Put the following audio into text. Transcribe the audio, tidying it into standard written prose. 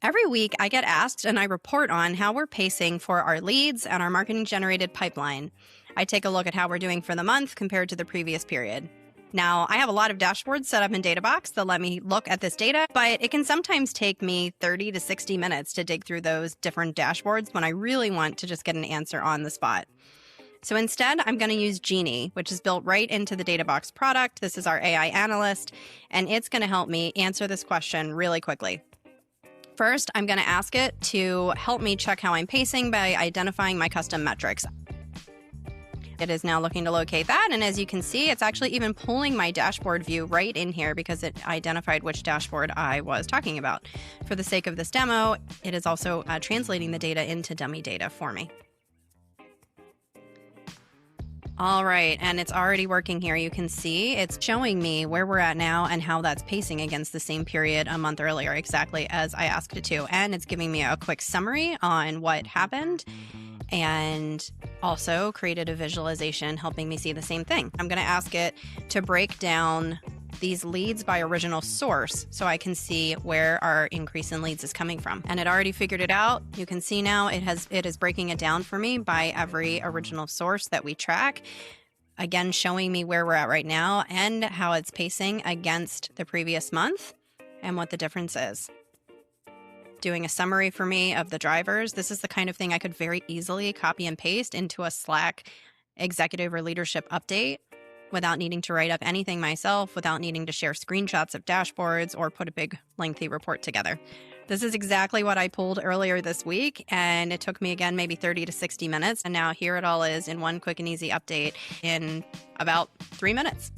Every week, I get asked and I report on how we're pacing for our leads and our marketing generated pipeline. I take a look at how we're doing for the month compared to the previous period. Now, I have a lot of dashboards set up in Databox that let me look at this data, but it can sometimes take me 30 to 60 minutes to dig through those different dashboards when I really want to just get an answer on the spot. So instead, I'm going to use Genie, which is built right into the Databox product. This is our AI analyst, and it's going to help me answer this question really quickly. First, I'm going to ask it to help me check how I'm pacing by identifying my custom metrics. It is now looking to locate that, and as you can see, it's actually even pulling my dashboard view right in here because it identified which dashboard I was talking about. For the sake of this demo, it is also translating the data into dummy data for me. All right, and it's already working here. You can see it's showing me where we're at now and how that's pacing against the same period a month earlier, exactly as I asked it to. And it's giving me a quick summary on what happened and also created a visualization helping me see the same thing. I'm going to ask it to break down these leads by original source so I can see where our increase in leads is coming from. And it already figured it out. You can see now it is breaking it down for me by every original source that we track. Again, showing me where we're at right now and how it's pacing against the previous month and what the difference is. Doing a summary for me of the drivers. This is the kind of thing I could very easily copy and paste into a Slack executive or leadership update without needing to write up anything myself, without needing to share screenshots of dashboards or put a big lengthy report together. This is exactly what I pulled earlier this week, and it took me again maybe 30 to 60 minutes. And now here it all is in one quick and easy update in about 3 minutes.